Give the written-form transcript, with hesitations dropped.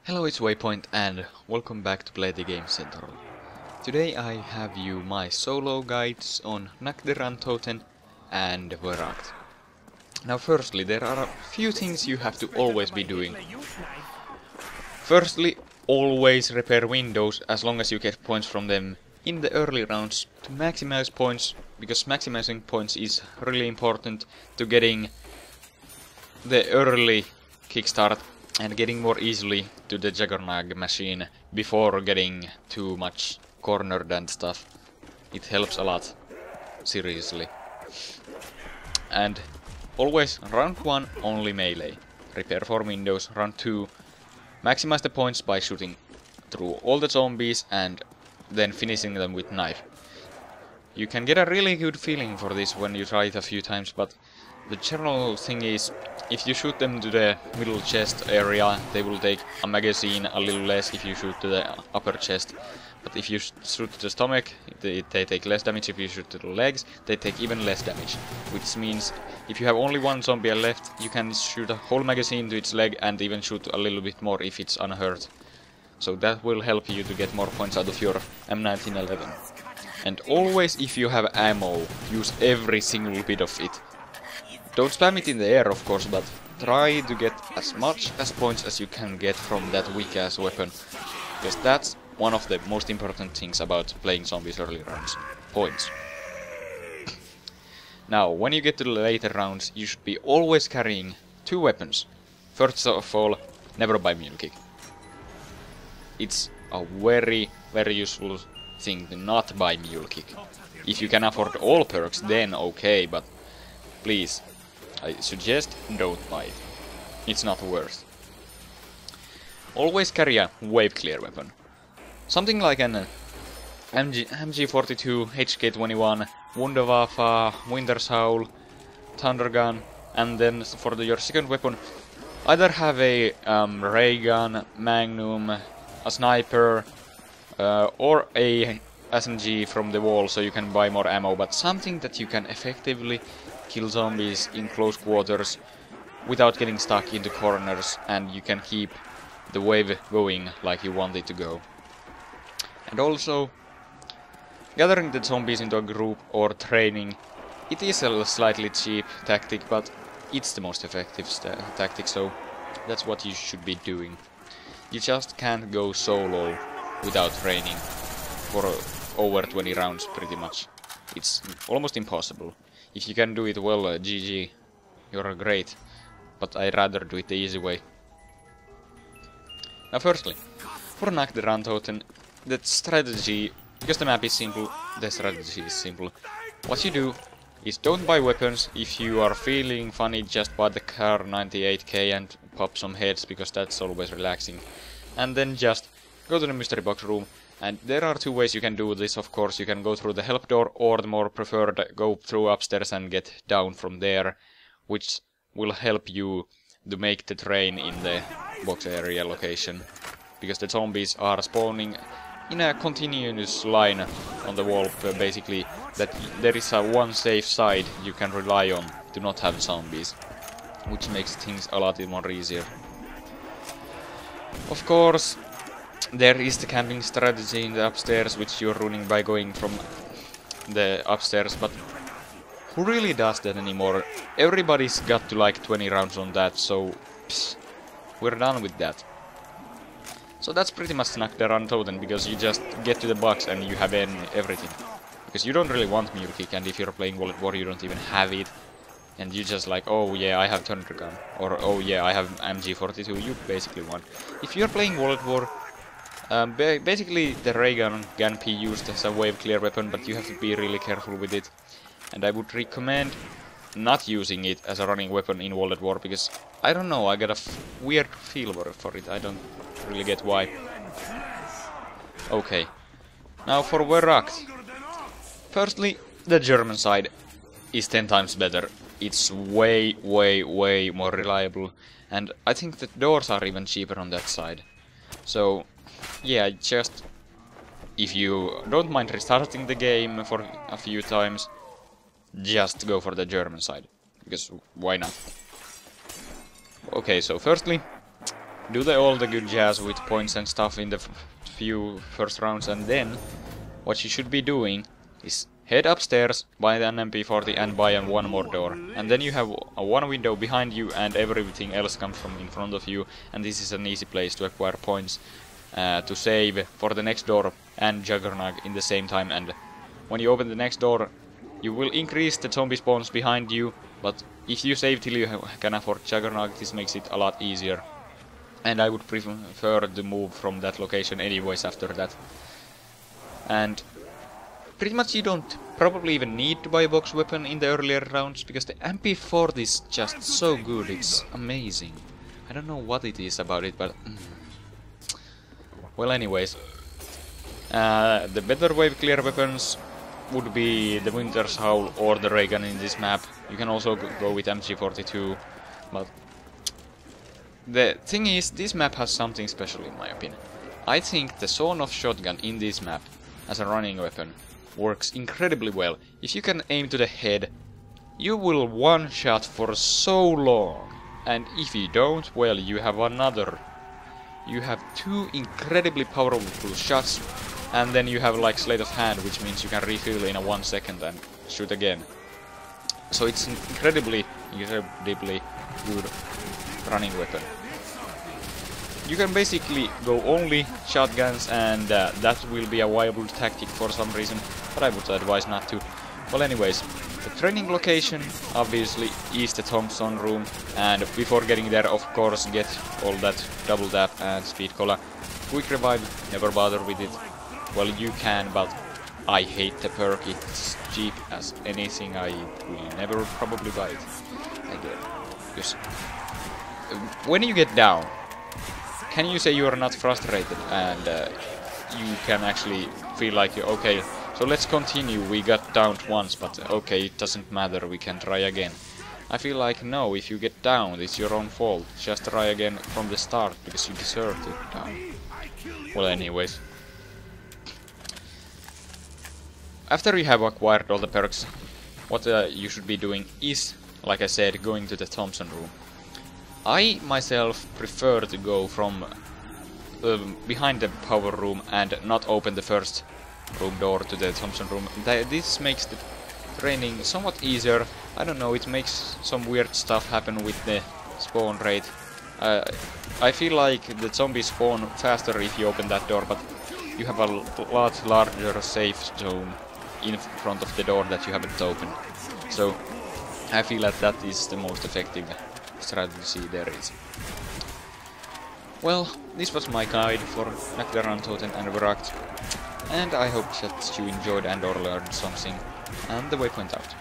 Hello, it's Waypoint and welcome back to PLAYtheGAMEcentral. Today I have you my solo guides on Nacht and Verruckt. Now firstly, there are a few things you have to always be doing. Firstly, always repair windows as long as you get points from them in the early rounds to maximize points, because maximizing points is really important to getting the early kickstart and getting more easily to the Juggernaut machine before getting too much cornered and stuff. It helps a lot, seriously. And always round 1 only melee. Repair 4 windows. Round 2 maximize the points by shooting through all the zombies and then finishing them with knife. You can get a really good feeling for this when you try it a few times, but the general thing is, if you shoot them to the middle chest area, they will take a magazine a little less if you shoot to the upper chest. But if you shoot to the stomach, they take less damage. If you shoot to the legs, they take even less damage. Which means, if you have only one zombie left, you can shoot a whole magazine to its leg and even shoot a little bit more if it's unhurt. So that will help you to get more points out of your M1911. And always, if you have ammo, use every single bit of it. Don't spam it in the air, of course, but try to get as much as points as you can get from that weak-ass weapon. Because that's one of the most important things about playing zombies early rounds. Points. Now, when you get to the later rounds, you should be always carrying 2 weapons. First of all, never buy mule kick. It's a very, very useful thing to not buy mule kick. If you can afford all perks, then okay, but please, I suggest don't buy it. It's not worth. Always carry a wave clear weapon. Something like an MG42, HK21, Wunderwaffe, Winter's Howl, Thunder Gun, and then for your second weapon, either have a ray gun, Magnum, a sniper, or a SMG from the wall so you can buy more ammo, but something that you can effectively kill zombies in close quarters without getting stuck into corners, and you can keep the wave going like you want it to go. And also, gathering the zombies into a group or training, it is a slightly cheap tactic, but it's the most effective tactic, so that's what you should be doing. You just can't go solo without training for over 20 rounds pretty much. It's almost impossible. If you can do it well, GG, you're great, but I'd rather do it the easy way. Now firstly, for Nacht, the strategy, because the map is simple, the strategy is simple. What you do is don't buy weapons. If you are feeling funny, just buy the car 98k and pop some heads, because that's always relaxing. And then just go to the mystery box room. And there are 2 ways you can do this, of course. You can go through the help door, or the more preferred, go through upstairs and get down from there, which will help you to make the train in the box area location. Because the zombies are spawning in a continuous line on the wall, basically, that there is a one safe side you can rely on to not have zombies, which makes things a lot more easier. Of course, there is the camping strategy in the upstairs, which you're running by going from the upstairs, but who really does that anymore? Everybody's got to like 20 rounds on that, so we're done with that. So that's pretty much Nacht, because you just get to the box and you have everything. Because you don't really want mule kick, and if you're playing World War you don't even have it. And you just like, oh yeah, I have Thunder Gun, or oh yeah, I have MG42, you basically want. If you're playing World War, basically the ray gun can be used as a wave clear weapon, but you have to be really careful with it. And I would recommend not using it as a running weapon in World War, because I don't know, I got a weird feel for it, I don't really get why. Okay, now for Verruckt. Firstly, the German side is 10 times better. It's way, way, way more reliable, and I think the doors are even cheaper on that side. So yeah, just if you don't mind restarting the game for a few times, just go for the German side, because why not? Okay, so firstly, do all the good jazz with points and stuff in the few first rounds, and then what you should be doing is head upstairs, buy an MP40 and buy one more door. And then you have a one window behind you and everything else comes from in front of you, and this is an easy place to acquire points to save for the next door and Juggernaut in the same time. And when you open the next door, you will increase the zombie spawns behind you, but if you save till you can afford Juggernaut, this makes it a lot easier. And I would prefer to move from that location anyways after that. And pretty much you don't probably even need to buy a box weapon in the earlier rounds, because the MP40 is just so good, it's amazing. I don't know what it is about it, but... Well, anyways. The better wave clear weapons would be the Winter's Howl or the ray gun in this map. You can also go with MG42, but... The thing is, this map has something special in my opinion. I think the sawn-off shotgun in this map, as a running weapon, works incredibly well. If you can aim to the head, you will one-shot for so long. And if you don't, well, you have another. You have two incredibly powerful shots, and then you have like sleight of hand, which means you can refill in a 1 second and shoot again. So it's incredibly good running weapon. You can basically go only shotguns, and that will be a viable tactic for some reason, but I would advise not to. Well, anyways, the training location obviously is the Thompson room, and before getting there, of course, get all that double tap and speed cola. Quick revive, never bother with it. Well, you can, but I hate the perk. It's cheap as anything. I will never probably buy it again. Because when you get down, can you say you are not frustrated and you can actually feel like, okay, so let's continue, we got downed once, but okay, it doesn't matter, we can try again. I feel like, no, if you get down, it's your own fault. Just try again from the start, because you deserve to get down. Well, anyways. After you have acquired all the perks, what you should be doing is, like I said, going to the Thompson room. I myself prefer to go from behind the power room and not open the first room door to the Thompson room. This makes the training somewhat easier. I don't know, it makes some weird stuff happen with the spawn rate. I feel like the zombies spawn faster if you open that door, but you have a lot larger safe zone in front of the door that you haven't opened. So I feel that that is the most effective strategy there is. Well, this was my guide for Nacht and Verruckt, and I hope that you enjoyed and or learned something, and the waypoint out.